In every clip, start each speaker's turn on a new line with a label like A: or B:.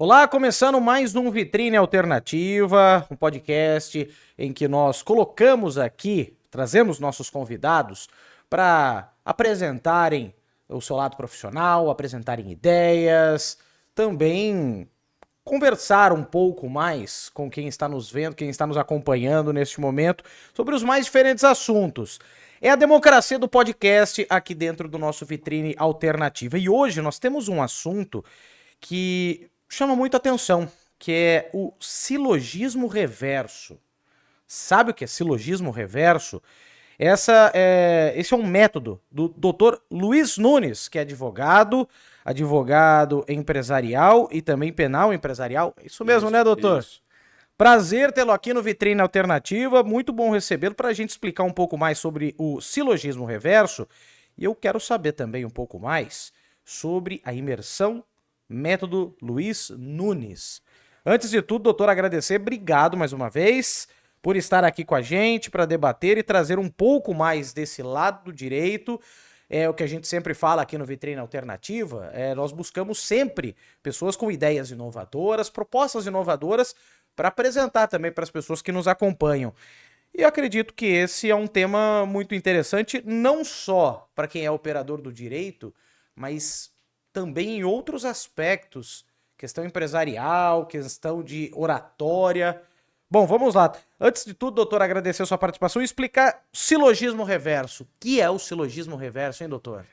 A: Olá, começando mais um Vitrine Alternativa, um podcast em que nós colocamos aqui, trazemos nossos convidados para apresentarem o seu lado profissional, apresentarem ideias, também conversar um pouco mais com quem está nos vendo, quem está nos acompanhando neste momento, sobre os mais diferentes assuntos. É a democracia do podcast aqui dentro do nosso Vitrine Alternativa. E hoje nós temos um assunto que chama muita atenção, que é o silogismo reverso. Sabe o que é silogismo reverso? Esse é um método do Dr. Luiz Nunes, que é advogado empresarial e também penal empresarial. Isso mesmo, né, doutor?
B: Isso.
A: Prazer tê-lo aqui no Vitrine Alternativa, muito bom recebê-lo para a gente explicar um pouco mais sobre o silogismo reverso. E eu quero saber também um pouco mais sobre a imersão método Luiz Nunes. Antes de tudo, doutor, agradecer, obrigado mais uma vez por estar aqui com a gente para debater e trazer um pouco mais desse lado do direito. É o que a gente sempre fala aqui no Vitrine Alternativa, nós buscamos sempre pessoas com ideias inovadoras, propostas inovadoras para apresentar também para as pessoas que nos acompanham. E eu acredito que esse é um tema muito interessante, não só para quem é operador do direito, mas também em outros aspectos, questão empresarial, questão de oratória. Bom, vamos lá. Antes de tudo, doutor, agradecer a sua participação e explicar silogismo reverso. O que é o silogismo reverso, hein, doutor?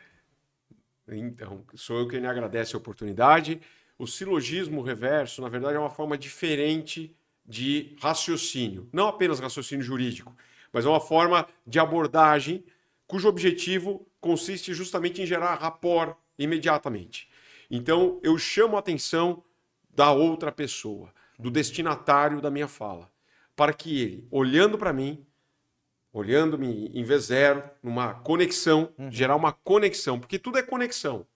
B: Então, sou eu quem agradece a oportunidade. O silogismo reverso, na verdade, é uma forma diferente de raciocínio. Não apenas raciocínio jurídico, mas é uma forma de abordagem cujo objetivo consiste justamente em gerar rapport imediatamente. Então, eu chamo a atenção da outra pessoa, do destinatário da minha fala, para que ele, olhando para mim, olhando-me em V0, numa conexão, gerar uma conexão, porque tudo é conexão.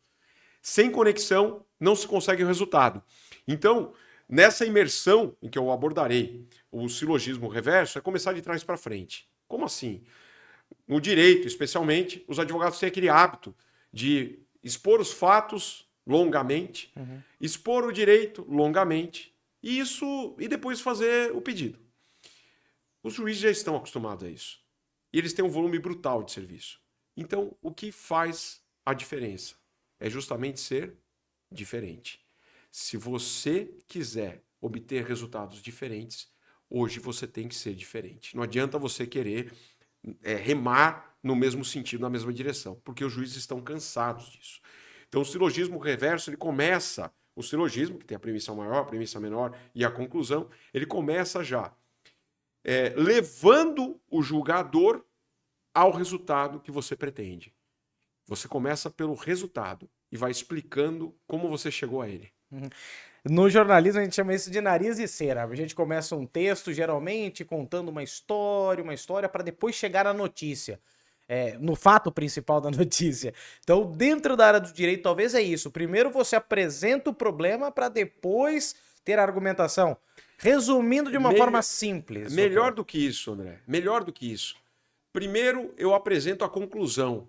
B: Sem conexão, não se consegue o resultado. Então, nessa imersão em que eu abordarei o silogismo reverso, é começar de trás para frente. Como assim? No direito, especialmente, os advogados têm aquele hábito de expor os fatos longamente, expor o direito longamente, e depois fazer o pedido. Os juízes já estão acostumados a isso. E eles têm um volume brutal de serviço. Então, o que faz a diferença? É justamente ser diferente. Se você quiser obter resultados diferentes, hoje você tem que ser diferente. Não adianta você querer remar no mesmo sentido, na mesma direção, porque os juízes estão cansados disso. Então, o silogismo reverso, ele começa, o silogismo, que tem a premissa maior, a premissa menor e a conclusão, ele começa já levando o julgador ao resultado que você pretende. Você começa pelo resultado e vai explicando como você chegou a ele.
A: No jornalismo a gente chama isso de nariz e cera. A gente começa um texto, geralmente, contando uma história, para depois chegar à notícia. No fato principal da notícia. Então, dentro da área do direito, talvez é isso. Primeiro você apresenta o problema para depois ter a argumentação. Resumindo de uma forma simples.
B: Melhor do que isso, André. Melhor do que isso. Primeiro eu apresento a conclusão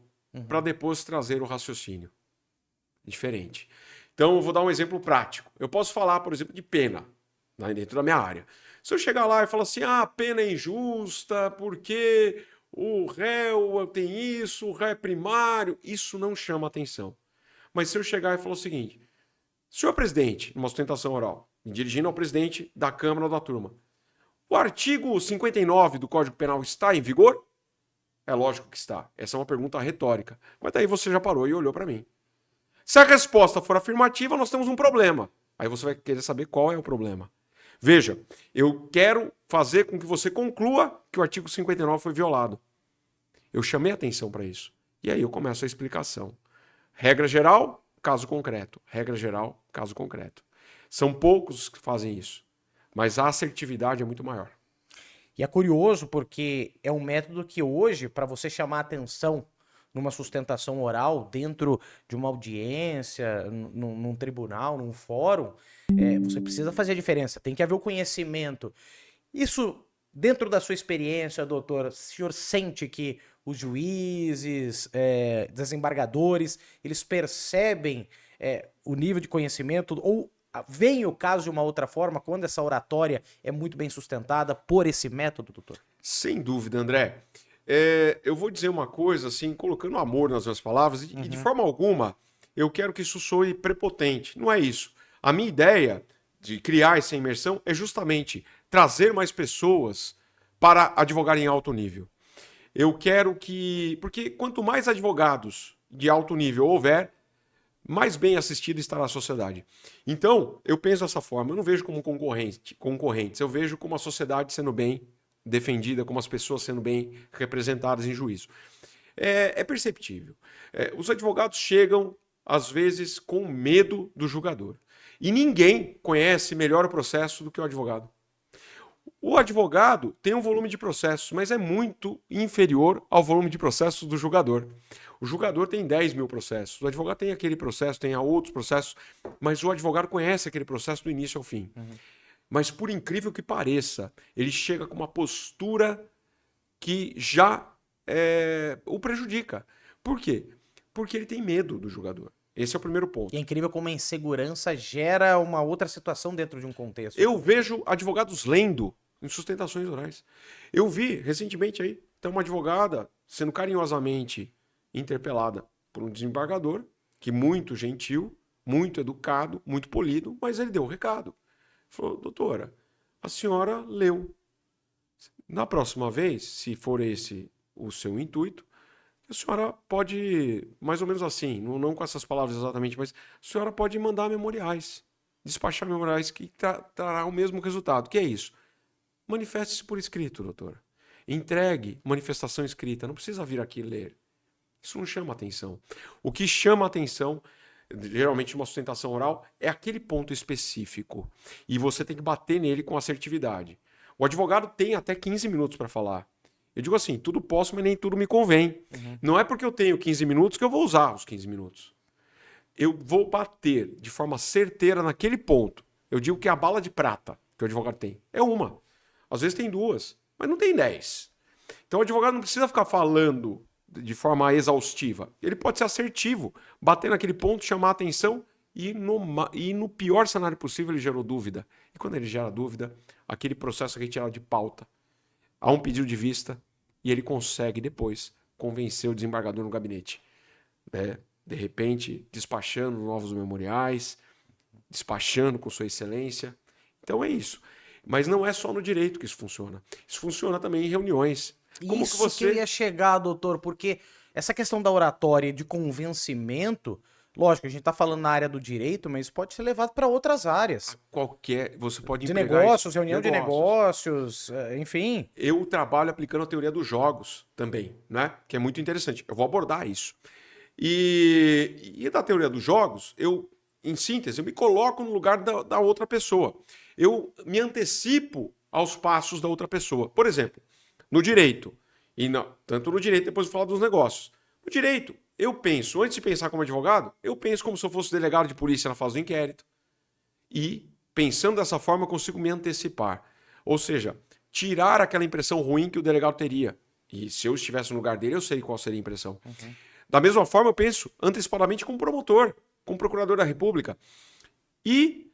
B: para depois trazer o raciocínio. Diferente. Então, eu vou dar um exemplo prático. Eu posso falar, por exemplo, de pena, dentro da minha área. Se eu chegar lá e falar assim, a pena é injusta porque o réu tem isso, o réu é primário, isso não chama atenção. Mas se eu chegar e falar o seguinte, senhor presidente, numa sustentação oral, me dirigindo ao presidente da Câmara ou da turma, o artigo 59 do Código Penal está em vigor? É lógico que está. Essa é uma pergunta retórica. Mas daí você já parou e olhou para mim. Se a resposta for afirmativa, nós temos um problema. Aí você vai querer saber qual é o problema. Veja, eu quero fazer com que você conclua que o artigo 59 foi violado. Eu chamei atenção para isso. E aí eu começo a explicação. Regra geral, caso concreto. Regra geral, caso concreto. São poucos que fazem isso. Mas a assertividade é muito maior.
A: E é curioso porque é um método que hoje, para você chamar atenção numa sustentação oral, dentro de uma audiência, num tribunal, num fórum, você precisa fazer a diferença. Tem que haver o conhecimento. Isso, dentro da sua experiência, doutor, o senhor sente que os juízes, desembargadores, eles percebem o nível de conhecimento ou vem o caso de uma outra forma, quando essa oratória é muito bem sustentada por esse método, doutor?
B: Sem dúvida, André. Eu vou dizer uma coisa, assim, colocando amor nas minhas palavras, e de forma alguma eu quero que isso soe prepotente. Não é isso. A minha ideia de criar essa imersão é justamente trazer mais pessoas para advogar em alto nível. Eu quero que... Porque quanto mais advogados de alto nível houver, mais bem assistida estará a sociedade. Então, eu penso dessa forma. Eu não vejo como concorrentes. Eu vejo como a sociedade sendo bem defendida, como as pessoas sendo bem representadas em juízo. É perceptível. Os advogados chegam, às vezes, com medo do julgador. E ninguém conhece melhor o processo do que o advogado. O advogado tem um volume de processos, mas é muito inferior ao volume de processos do julgador. O julgador tem 10 mil processos, o advogado tem aquele processo, tem outros processos, mas o advogado conhece aquele processo do início ao fim. Mas por incrível que pareça, ele chega com uma postura que já o prejudica. Por quê? Porque ele tem medo do julgador. Esse é o primeiro ponto.
A: E é incrível como a insegurança gera uma outra situação dentro de um contexto.
B: Eu vejo advogados lendo em sustentações orais. Eu vi recentemente aí, tem uma advogada sendo carinhosamente interpelada por um desembargador, que muito gentil, muito educado, muito polido, mas ele deu o recado. Falou, doutora, a senhora leu. Na próxima vez, se for esse o seu intuito, a senhora pode, mais ou menos assim, não com essas palavras exatamente, mas a senhora pode mandar memoriais, despachar memoriais que trará o mesmo resultado. Que é isso? Manifeste-se por escrito, doutora. Entregue manifestação escrita, não precisa vir aqui ler. Isso não chama atenção. O que chama atenção, geralmente numa sustentação oral, é aquele ponto específico. E você tem que bater nele com assertividade. O advogado tem até 15 minutos para falar. Eu digo assim, tudo posso, mas nem tudo me convém. Não é porque eu tenho 15 minutos que eu vou usar os 15 minutos. Eu vou bater de forma certeira naquele ponto. Eu digo que a bala de prata que o advogado tem é uma. Às vezes tem duas, mas não tem 10. Então o advogado não precisa ficar falando de forma exaustiva. Ele pode ser assertivo, bater naquele ponto, chamar a atenção e no pior cenário possível ele gerou dúvida. E quando ele gera dúvida, aquele processo é retirado de pauta. Há um pedido de vista e ele consegue depois convencer o desembargador no gabinete. De repente, despachando novos memoriais, despachando com sua excelência. Então é isso. Mas não é só no direito que isso funciona. Isso funciona também em reuniões. Como
A: isso
B: que você...
A: que eu ia chegar, doutor, porque essa questão da oratória e de convencimento, lógico, a gente está falando na área do direito, mas isso pode ser levado para outras áreas.
B: Você pode
A: De
B: empregar
A: negócios,
B: isso.
A: reunião de negócios, enfim.
B: Eu trabalho aplicando a teoria dos jogos também, né? Que é muito interessante. Eu vou abordar isso. E da teoria dos jogos, em síntese, eu me coloco no lugar da outra pessoa. Eu me antecipo aos passos da outra pessoa. Por exemplo, no direito, tanto no direito, depois eu vou falar dos negócios. No direito, eu penso, antes de pensar como advogado, eu penso como se eu fosse delegado de polícia na fase do inquérito. E, pensando dessa forma, eu consigo me antecipar. Ou seja, tirar aquela impressão ruim que o delegado teria. E se eu estivesse no lugar dele, eu sei qual seria a impressão. Da mesma forma, eu penso antecipadamente com o promotor, com o procurador da República. E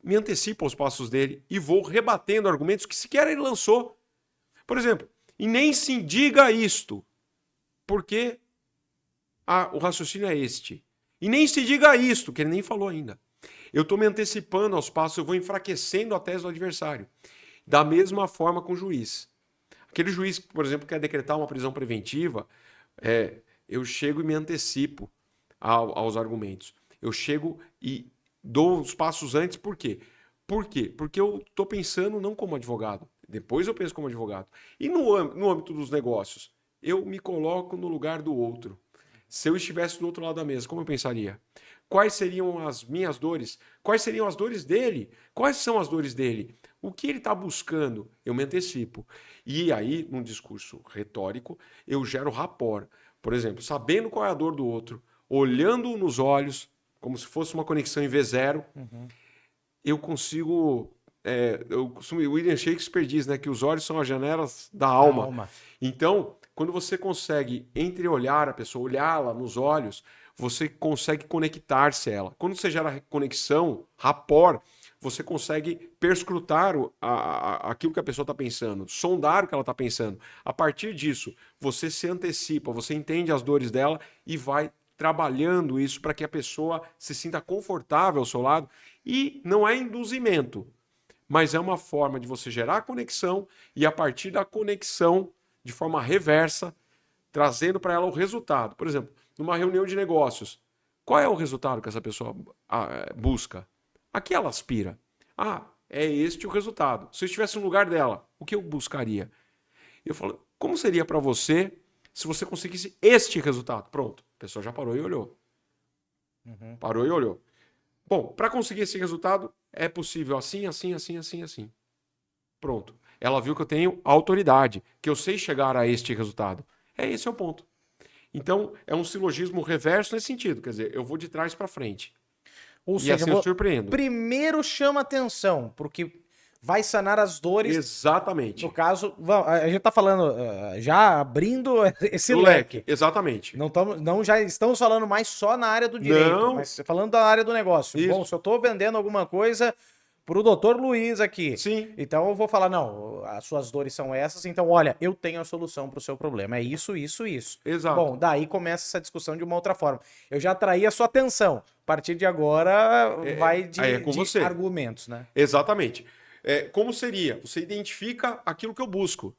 B: me antecipo aos passos dele e vou rebatendo argumentos que sequer ele lançou. Por exemplo, e nem se diga isto, porque o raciocínio é este. E nem se diga isto, que ele nem falou ainda. Eu estou me antecipando aos passos, eu vou enfraquecendo a tese do adversário. Da mesma forma com o juiz. Aquele juiz que, por exemplo, quer decretar uma prisão preventiva, eu chego e me antecipo aos argumentos. Eu chego e dou os passos antes, por quê? Por quê? Porque eu estou pensando não como advogado, depois eu penso como advogado. E no âmbito dos negócios, eu me coloco no lugar do outro. Se eu estivesse do outro lado da mesa, como eu pensaria? Quais seriam as minhas dores? Quais seriam as dores dele? Quais são as dores dele? O que ele está buscando? Eu me antecipo. E aí, num discurso retórico, eu gero rapport. Por exemplo, sabendo qual é a dor do outro, olhando nos olhos, como se fosse uma conexão em V0, eu consigo... o William Shakespeare diz, né, que os olhos são as janelas da alma. Então, quando você consegue entreolhar a pessoa, olhá-la nos olhos, você consegue conectar-se a ela. Quando você gera conexão, rapport, você consegue perscrutar aquilo que a pessoa está pensando, sondar o que ela está pensando. A partir disso, você se antecipa, você entende as dores dela e vai trabalhando isso para que a pessoa se sinta confortável ao seu lado. E não é induzimento, mas é uma forma de você gerar conexão e a partir da conexão, de forma reversa, trazendo para ela o resultado. Por exemplo, numa reunião de negócios, qual é o resultado que essa pessoa busca? A que ela aspira? É este o resultado. Se eu estivesse no lugar dela, o que eu buscaria? Eu falo, como seria para você se você conseguisse este resultado? Pronto, a pessoa já parou e olhou. Parou e olhou. Bom, para conseguir esse resultado, é possível assim, assim, assim, assim, assim. Pronto. Ela viu que eu tenho autoridade, que eu sei chegar a este resultado. Esse é o ponto. Então, é um silogismo reverso nesse sentido. Quer dizer, eu vou de trás para frente.
A: Ou
B: E
A: seja,
B: assim eu surpreendo.
A: primeiro chama atenção, porque vai sanar as dores.
B: Exatamente.
A: No caso, a gente tá falando, já abrindo esse
B: O
A: leque.
B: exatamente.
A: Não já estamos falando mais só na área do direito,
B: Não.
A: mas falando da área do negócio.
B: Isso.
A: Bom, se eu tô vendendo alguma coisa pro doutor Luiz aqui,
B: Sim.
A: então eu vou falar, não, as suas dores são essas, então olha, eu tenho a solução pro seu problema, é isso, isso, isso.
B: Exato.
A: Bom, daí começa essa discussão de uma outra forma. Eu já atraí a sua atenção, a partir de agora vai de
B: você.
A: argumentos, né?
B: Exatamente. Como seria? Você identifica aquilo que eu busco.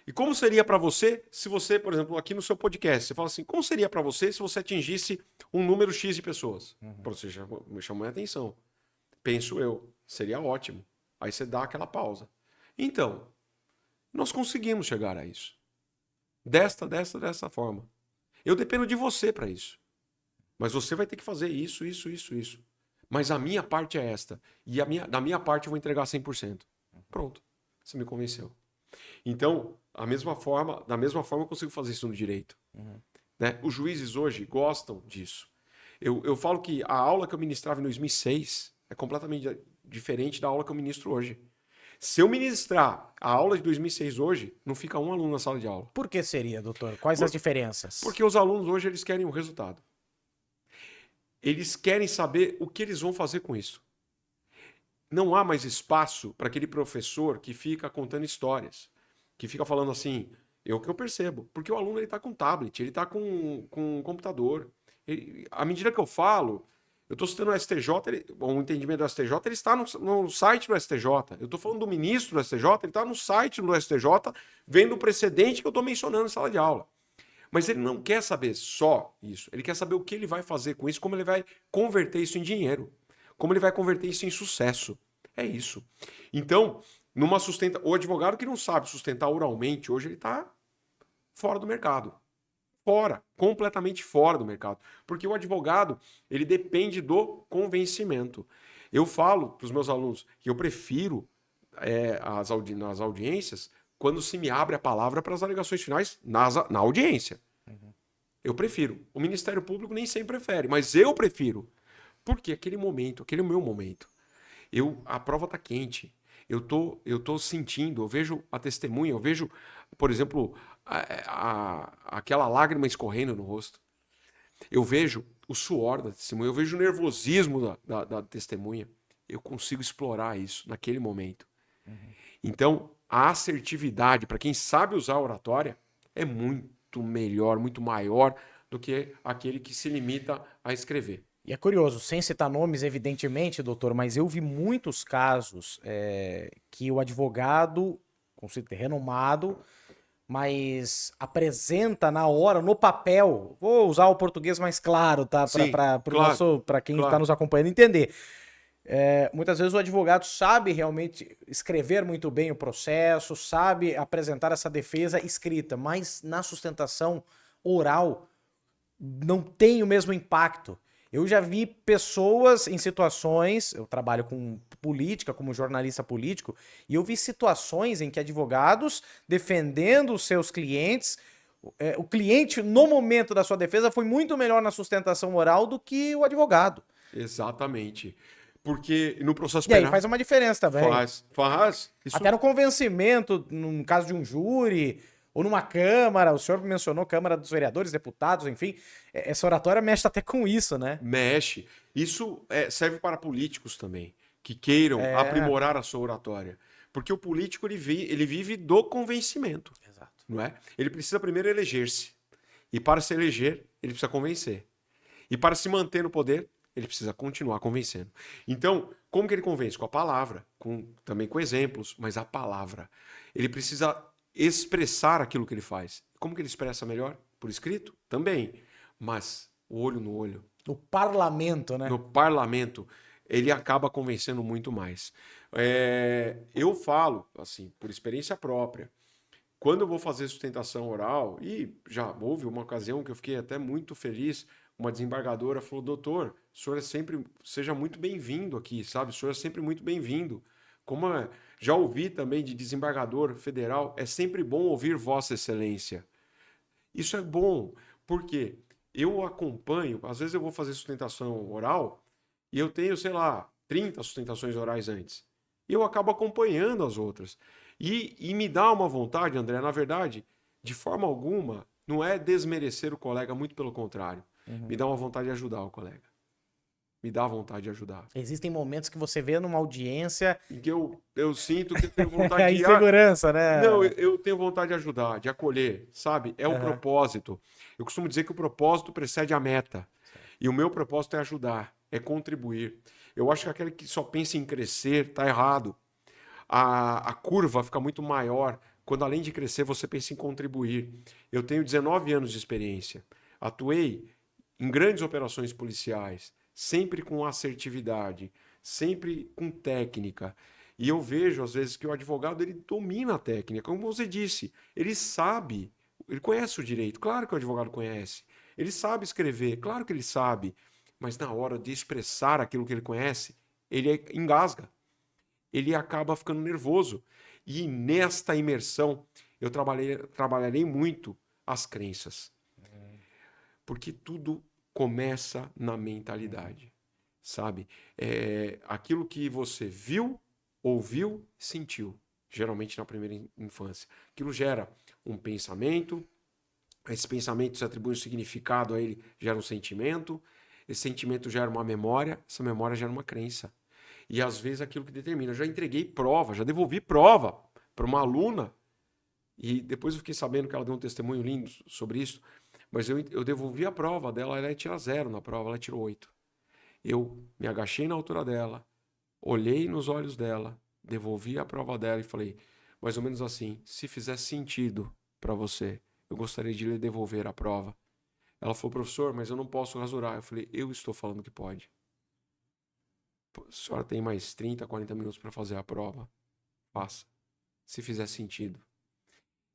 B: E como seria para você se você, por exemplo, aqui no seu podcast, você fala assim, como seria para você se você atingisse um número X de pessoas? Você já me chamou a atenção. Penso eu, seria ótimo. Aí você dá aquela pausa. Então, nós conseguimos chegar a isso. Dessa forma. Eu dependo de você para isso. Mas você vai ter que fazer isso. Mas a minha parte é esta. E da minha parte eu vou entregar 100%. Pronto. Você me convenceu. Então, da mesma forma eu consigo fazer isso no direito. Né? Os juízes hoje gostam disso. Eu falo que a aula que eu ministrava em 2006 é completamente diferente da aula que eu ministro hoje. Se eu ministrar a aula de 2006 hoje, não fica um aluno na sala de aula.
A: Por que seria, doutor? Quais as diferenças?
B: Porque os alunos hoje eles querem o resultado. Eles querem saber o que eles vão fazer com isso. Não há mais espaço para aquele professor que fica contando histórias, que fica falando assim, o que eu percebo, porque o aluno está com tablet, ele está com computador. À medida que eu falo, eu estou citando o STJ, o entendimento do STJ, ele está no site do STJ. Eu estou falando do ministro do STJ, ele está no site do STJ, vendo o precedente que eu estou mencionando em sala de aula. Mas ele não quer saber só isso, ele quer saber o que ele vai fazer com isso, como ele vai converter isso em dinheiro, como ele vai converter isso em sucesso. É isso. Então, o advogado que não sabe sustentar oralmente, hoje ele está fora do mercado. Completamente fora do mercado. Porque o advogado, ele depende do convencimento. Eu falo para os meus alunos que eu prefiro nas audiências quando se me abre a palavra para as alegações finais na audiência. Eu prefiro. O Ministério Público nem sempre prefere, mas eu prefiro. Porque aquele momento, aquele é o meu momento. A prova está quente. Eu tô sentindo, eu vejo a testemunha, eu vejo, por exemplo, aquela lágrima escorrendo no rosto. Eu vejo o suor da testemunha, eu vejo o nervosismo da testemunha. Eu consigo explorar isso naquele momento. Então, a assertividade, para quem sabe usar a oratória, é muito melhor, muito maior do que aquele que se limita a escrever.
A: E é curioso, sem citar nomes, evidentemente, doutor, mas eu vi muitos casos que o advogado, conceito renomado, mas apresenta na hora, no papel, vou usar o português mais claro, tá? Para quem está nos acompanhando entender. Muitas vezes o advogado sabe realmente escrever muito bem o processo, sabe apresentar essa defesa escrita, mas na sustentação oral não tem o mesmo impacto. Eu já vi pessoas em situações, eu trabalho com política, como jornalista político, e eu vi situações em que advogados defendendo os seus clientes, o cliente no momento da sua defesa foi muito melhor na sustentação oral do que o advogado.
B: Exatamente. Porque no processo
A: penal... E
B: aí
A: faz uma diferença também.
B: Faz.
A: Isso... Até no convencimento, no caso de um júri, ou numa Câmara, o senhor mencionou Câmara dos Vereadores, deputados, enfim, essa oratória mexe até com isso, né?
B: Mexe. Isso serve para políticos também, que queiram aprimorar a sua oratória. Porque o político, ele vive do convencimento.
A: Exato.
B: Não é? Ele precisa primeiro eleger-se. E para se eleger, ele precisa convencer. E para se manter no poder, ele precisa continuar convencendo. Então, como que ele convence? Com a palavra, também com exemplos, mas a palavra. Ele precisa expressar aquilo que ele faz. Como que ele expressa melhor? Por escrito? Também. Mas o olho no olho.
A: No parlamento, né?
B: No parlamento, ele acaba convencendo muito mais. Eu falo, assim, por experiência própria, quando eu vou fazer sustentação oral, e já houve uma ocasião que eu fiquei até muito feliz, uma desembargadora falou, doutor, o senhor seja muito bem-vindo aqui, sabe? O senhor é sempre muito bem-vindo. Já ouvi também de desembargador federal, é sempre bom ouvir Vossa Excelência. Isso é bom, porque eu acompanho, às vezes eu vou fazer sustentação oral, e eu tenho, sei lá, 30 sustentações orais antes. E eu acabo acompanhando as outras. E me dá uma vontade, André, na verdade, de forma alguma, não é desmerecer o colega, muito pelo contrário. Me dá uma vontade de ajudar o colega. Me dá vontade de ajudar.
A: Existem momentos que você vê numa audiência...
B: E que eu sinto que eu tenho vontade
A: a
B: de...
A: insegurança, né?
B: Não, eu tenho vontade de ajudar, de acolher, sabe? É o propósito. Eu costumo dizer que o propósito precede a meta. E o meu propósito é ajudar, é contribuir. Eu acho que aquele que só pensa em crescer está errado. A curva fica muito maior quando, além de crescer, você pensa em contribuir. Eu tenho 19 anos de experiência. Atuei em grandes operações policiais, sempre com assertividade, sempre com técnica. E eu vejo, às vezes, que o advogado ele domina a técnica. Como você disse, ele sabe, ele conhece o direito. Claro que o advogado conhece. Ele sabe escrever, claro que ele sabe. Mas na hora de expressar aquilo que ele conhece, ele engasga. Ele acaba ficando nervoso. E nesta imersão, eu trabalharei muito as crenças. Porque tudo começa na mentalidade, sabe? Aquilo que você viu, ouviu, sentiu, geralmente na primeira infância. Aquilo gera um pensamento, esse pensamento se atribui um significado a ele, gera um sentimento, esse sentimento gera uma memória, essa memória gera uma crença. E às vezes aquilo que determina. Eu já entreguei prova, já devolvi prova para uma aluna, e depois eu fiquei sabendo que ela deu um testemunho lindo sobre isso, mas eu devolvi a prova dela, ela ia tirar 0 na prova, ela tirou 8. Eu me agachei na altura dela, olhei nos olhos dela, devolvi a prova dela e falei, mais ou menos assim, se fizer sentido para você, eu gostaria de lhe devolver a prova. Ela falou, professor, mas eu não posso rasurar. Eu falei, eu estou falando que pode. A senhora tem mais 30, 40 minutos para fazer a prova. Faça, se fizer sentido.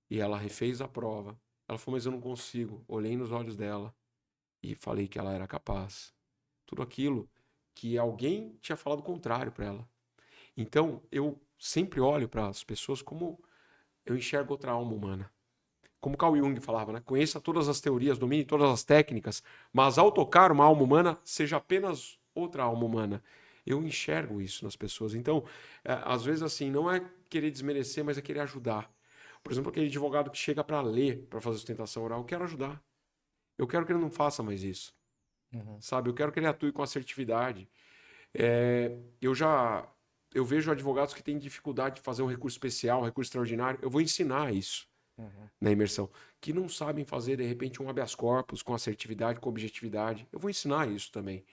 B: E ela refez a prova. Ela falou, mas eu não consigo. Olhei nos olhos dela e falei que ela era capaz. Tudo aquilo que alguém tinha falado o contrário para ela. Então, eu sempre olho para as pessoas como eu enxergo outra alma humana. Como Carl Jung falava, né? Conheça todas as teorias, domine todas as técnicas, mas ao tocar uma alma humana, seja apenas outra alma humana. Eu enxergo isso nas pessoas. Então, às vezes, assim, não é querer desmerecer, mas é querer ajudar. Por exemplo, aquele advogado que chega para ler, para fazer sustentação oral, eu quero ajudar. Eu quero que ele não faça mais isso. Sabe? Eu quero que ele atue com assertividade. Eu vejo advogados que têm dificuldade de fazer um recurso especial, um recurso extraordinário. Eu vou ensinar isso na imersão. Que não sabem fazer, de repente, um habeas corpus com assertividade, com objetividade. Eu vou ensinar isso também.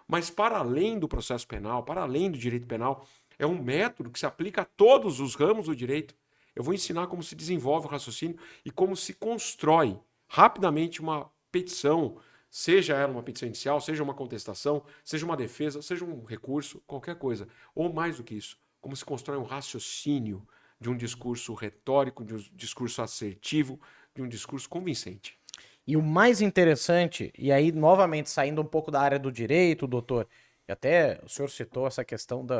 B: Mas para além do processo penal, para além do direito penal, é um método que se aplica a todos os ramos do direito. Eu vou ensinar como se desenvolve o raciocínio e como se constrói rapidamente uma petição, seja ela uma petição inicial, seja uma contestação, seja uma defesa, seja um recurso, qualquer coisa. Ou mais do que isso, como se constrói um raciocínio de um discurso retórico, de um discurso assertivo, de um discurso convincente.
A: E o mais interessante, e aí novamente saindo um pouco da área do direito, doutor, e até o senhor citou essa questão de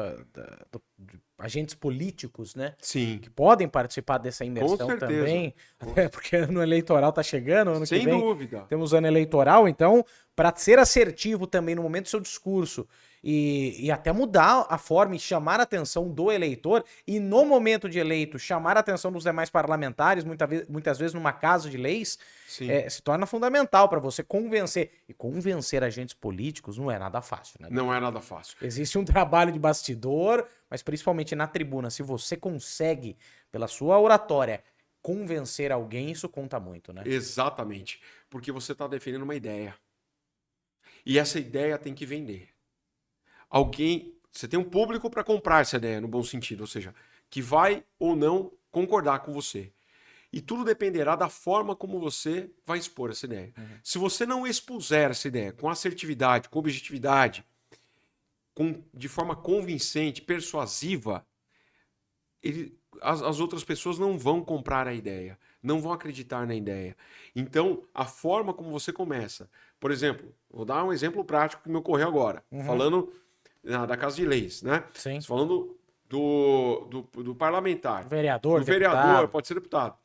A: agentes políticos, né?
B: Sim.
A: Que podem participar dessa imersão também. Até porque ano eleitoral tá chegando, ano que vem.
B: Sem dúvida.
A: Temos ano eleitoral, então, para ser assertivo também no momento do seu discurso e até mudar a forma e chamar a atenção do eleitor, e no momento de eleito chamar a atenção dos demais parlamentares, muitas vezes numa casa de leis,
B: Sim.
A: se torna fundamental para você convencer. E convencer agentes políticos não é nada fácil, né?
B: Não é nada fácil.
A: Existe um trabalho de bastidor, mas principalmente na tribuna, se você consegue, pela sua oratória, convencer alguém, isso conta muito, né?
B: Exatamente. Porque você está defendendo uma ideia. E essa ideia tem que vender. Você tem um público para comprar essa ideia, no bom sentido, ou seja, que vai ou não concordar com você. E tudo dependerá da forma como você vai expor essa ideia. Se você não expuser essa ideia com assertividade, com objetividade, de forma convincente, persuasiva, as outras pessoas não vão comprar a ideia, não vão acreditar na ideia. Então, a forma como você começa. Por exemplo, vou dar um exemplo prático que me ocorreu agora, falando da Casa de Leis, né?
A: Sim.
B: Falando do parlamentar,
A: Vereador,
B: do vereador,
A: deputado.
B: pode ser deputado.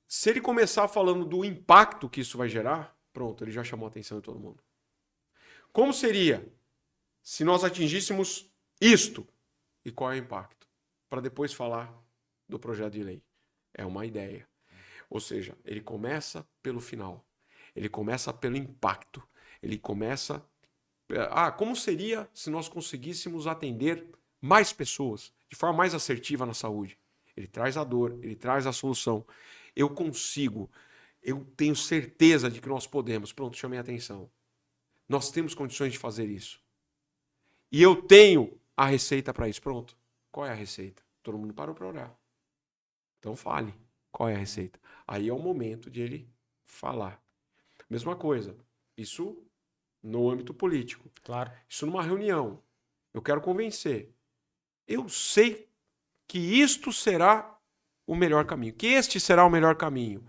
B: Se ele começar falando do impacto que isso vai gerar, pronto, ele já chamou a atenção de todo mundo. Como seria se nós atingíssemos isto? E qual é o impacto? Para depois falar do projeto de lei. É uma ideia. Ou seja, ele começa pelo final. Ele começa pelo impacto. Ele começa... como seria se nós conseguíssemos atender mais pessoas de forma mais assertiva na saúde? Ele traz a dor, ele traz a solução. Eu tenho certeza de que nós podemos. Pronto, chamei a atenção. Nós temos condições de fazer isso. E eu tenho a receita para isso. Pronto. Qual é a receita? Todo mundo parou para orar. Então fale. Qual é a receita? Aí é o momento de ele falar. Mesma coisa. Isso no âmbito político.
A: Claro.
B: Isso numa reunião. Eu quero convencer. Eu sei que isto será o melhor caminho. Que este será o melhor caminho.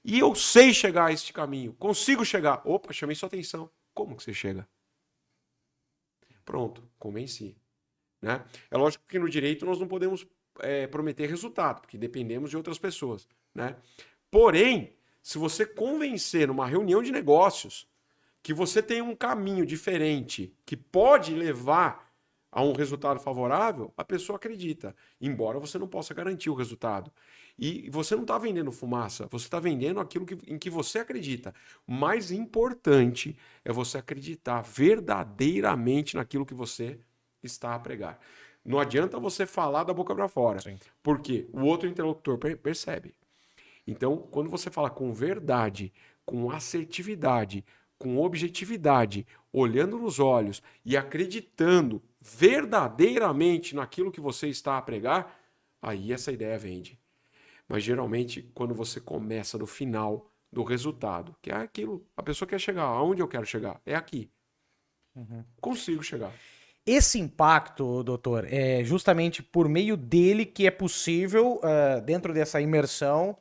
B: E eu sei chegar a este caminho. Consigo chegar. Opa, chamei sua atenção. Como que você chega? Pronto, convenci. Né? É lógico que no direito nós não podemos prometer resultado, porque dependemos de outras pessoas. Né? Porém, se você convencer numa reunião de negócios que você tem um caminho diferente que pode levar a um resultado favorável, a pessoa acredita, embora você não possa garantir o resultado. E você não está vendendo fumaça, você está vendendo aquilo em que você acredita. O mais importante é você acreditar verdadeiramente naquilo que você está a pregar. Não adianta você falar da boca para fora,
A: Sim.
B: porque o outro interlocutor percebe. Então, quando você fala com verdade, com assertividade, com objetividade, olhando nos olhos e acreditando verdadeiramente naquilo que você está a pregar, aí essa ideia vende. Mas geralmente, quando você começa no final do resultado, que é aquilo, a pessoa quer chegar, aonde eu quero chegar? É aqui. Consigo chegar.
A: Esse impacto, doutor, é justamente por meio dele que é possível, dentro dessa imersão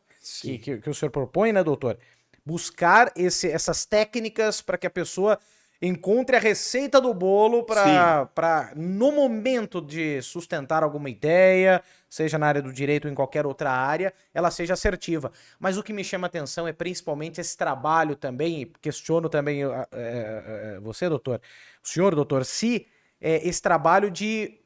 A: que o senhor propõe, né, doutor? Buscar essas técnicas para que a pessoa encontre a receita do bolo para, no momento de sustentar alguma ideia, seja na área do direito ou em qualquer outra área, ela seja assertiva. Mas o que me chama a atenção é principalmente esse trabalho também, e questiono também você, doutor, o senhor, doutor, se esse trabalho de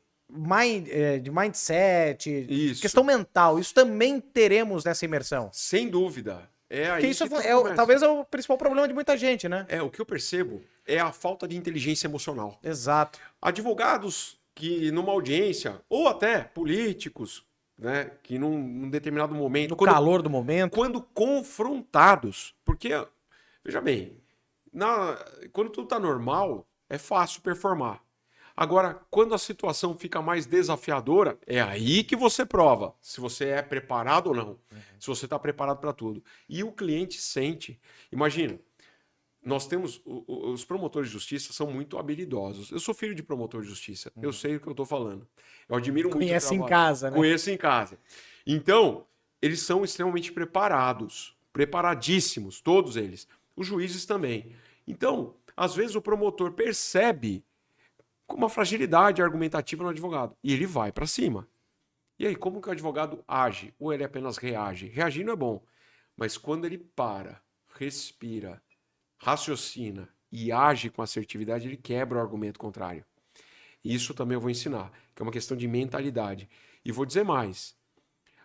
A: mindset,
B: Isso.
A: questão mental, isso também teremos nessa imersão.
B: Sem dúvida. É aí
A: Porque isso
B: que tudo começa.
A: talvez é o principal problema de muita gente, né?
B: O que eu percebo é a falta de inteligência emocional.
A: Exato.
B: Advogados que numa audiência, ou até políticos, né, que num determinado momento...
A: No calor do momento.
B: Quando confrontados, porque, veja bem, quando tudo está normal, é fácil performar. Agora, quando a situação fica mais desafiadora, é aí que você prova se você é preparado ou não. Se você está preparado para tudo. E o cliente sente. Imagina, nós temos... Os promotores de justiça são muito habilidosos. Eu sou filho de promotor de justiça. Eu sei o que eu estou falando. Eu admiro muito o trabalho.
A: Conhece em casa, né?
B: Conheço em casa. Então, eles são extremamente preparados. Preparadíssimos, todos eles. Os juízes também. Então, às vezes o promotor percebe com uma fragilidade argumentativa no advogado. E ele vai para cima. E aí, como que o advogado age? Ou ele apenas reage? Reagir não é bom. Mas quando ele para, respira, raciocina e age com assertividade, ele quebra o argumento contrário. Isso também eu vou ensinar, que é uma questão de mentalidade. E vou dizer mais,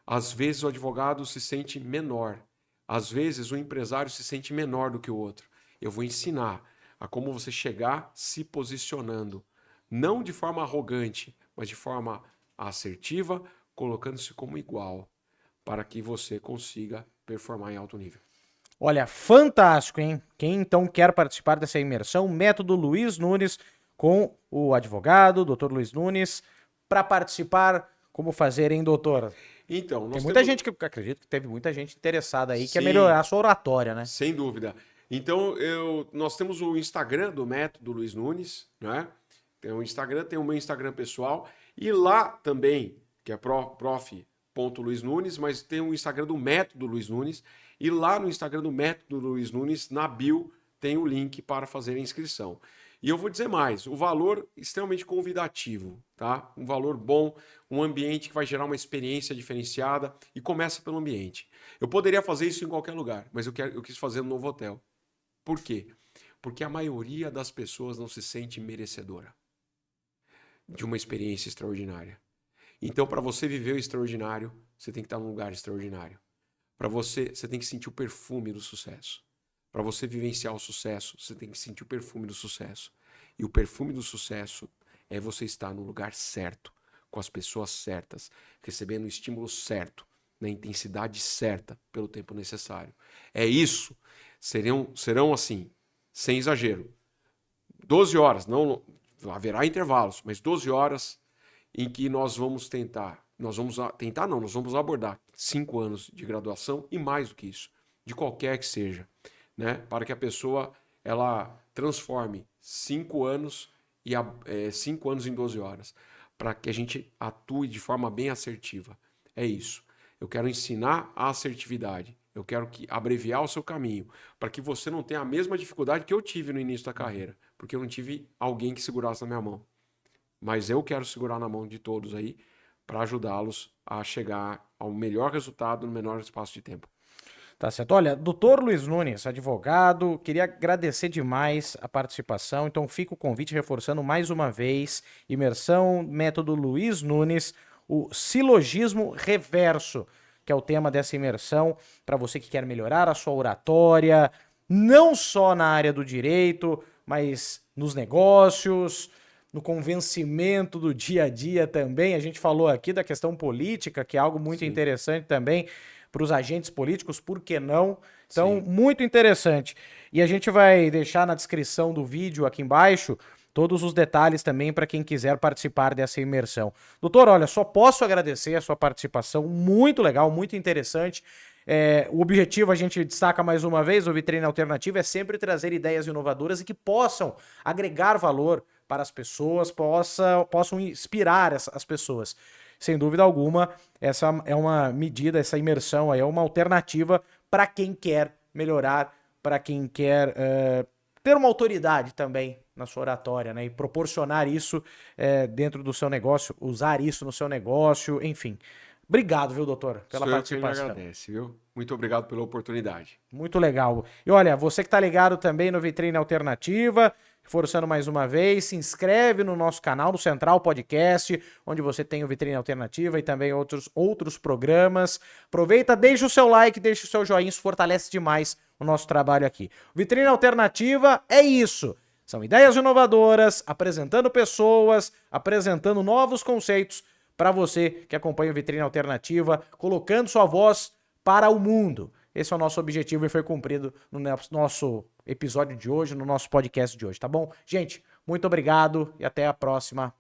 B: às vezes o advogado se sente menor, às vezes o empresário se sente menor do que o outro. Eu vou ensinar a como você chegar se posicionando, não de forma arrogante, mas de forma assertiva, colocando-se como igual, para que você consiga performar em alto nível.
A: Olha, fantástico, hein? Quem então quer participar dessa imersão, método Luiz Nunes, com o advogado, doutor Luiz Nunes, para participar, como fazer, hein, doutor?
B: Então,
A: Tem muita gente que acredito que teve muita gente interessada aí, que quer
B: Sim,
A: melhorar a sua oratória, né?
B: sem dúvida. Então, nós temos o Instagram do método Luiz Nunes, né? Tem o Instagram, tem o meu Instagram pessoal, e lá também, que é prof.luiznunes, mas tem o Instagram do método Luiz Nunes, e lá no Instagram do método Luiz Nunes, na bio, tem o link para fazer a inscrição. E eu vou dizer mais, o valor extremamente convidativo, tá? Um valor bom, um ambiente que vai gerar uma experiência diferenciada, e começa pelo ambiente. Eu poderia fazer isso em qualquer lugar, mas eu quis fazer no Novo Hotel. Por quê? Porque a maioria das pessoas não se sente merecedora de uma experiência extraordinária. Então, para você viver o extraordinário, você tem que estar num lugar extraordinário. Para você tem que sentir o perfume do sucesso. Para você vivenciar o sucesso, você tem que sentir o perfume do sucesso. E o perfume do sucesso é você estar no lugar certo, com as pessoas certas, recebendo o estímulo certo, na intensidade certa, pelo tempo necessário. É isso. Serão assim, sem exagero, 12 horas, não haverá intervalos, mas 12 horas em que nós vamos abordar 5 anos de graduação e mais do que isso, de qualquer que seja, né? Para que a pessoa ela transforme 5 anos e 5 anos em 12 horas, para que a gente atue de forma bem assertiva. É isso. Eu quero ensinar a assertividade. Eu quero abreviar o seu caminho, para que você não tenha a mesma dificuldade que eu tive no início da carreira, porque eu não tive alguém que segurasse na minha mão. Mas eu quero segurar na mão de todos aí, para ajudá-los a chegar ao melhor resultado no menor espaço de tempo.
A: Tá certo. Olha, doutor Luiz Nunes, advogado, queria agradecer demais a participação. Então fica o convite reforçando mais uma vez, imersão, método Luiz Nunes, o silogismo reverso, que é o tema dessa imersão, para você que quer melhorar a sua oratória, não só na área do direito, mas nos negócios, no convencimento do dia a dia também. A gente falou aqui da questão política, que é algo muito interessante também para os agentes políticos, por que não? Então, muito interessante. E a gente vai deixar na descrição do vídeo aqui embaixo todos os detalhes também para quem quiser participar dessa imersão. Doutor, olha, só posso agradecer a sua participação, muito legal, muito interessante. O objetivo, a gente destaca mais uma vez, o Vitrine Alternativa, é sempre trazer ideias inovadoras e que possam agregar valor para as pessoas, possam inspirar as pessoas. Sem dúvida alguma, essa é uma medida, essa imersão aí é uma alternativa para quem quer melhorar, para quem quer ter uma autoridade também na sua oratória, né? E proporcionar isso dentro do seu negócio, usar isso no seu negócio, enfim. Obrigado, viu, doutor, pela participação.
B: Quem agradece, viu? Muito obrigado pela oportunidade.
A: Muito legal. E olha, você que tá ligado também no Vitrine Alternativa, reforçando mais uma vez, se inscreve no nosso canal, no Central Podcast, onde você tem o Vitrine Alternativa e também outros programas. Aproveita, deixa o seu like, deixa o seu joinha, isso fortalece demais o nosso trabalho aqui. Vitrine Alternativa é isso. São ideias inovadoras, apresentando pessoas, apresentando novos conceitos para você que acompanha o Vitrine Alternativa, colocando sua voz para o mundo. Esse é o nosso objetivo e foi cumprido no nosso episódio de hoje, no nosso podcast de hoje, tá bom? Gente, muito obrigado e até a próxima.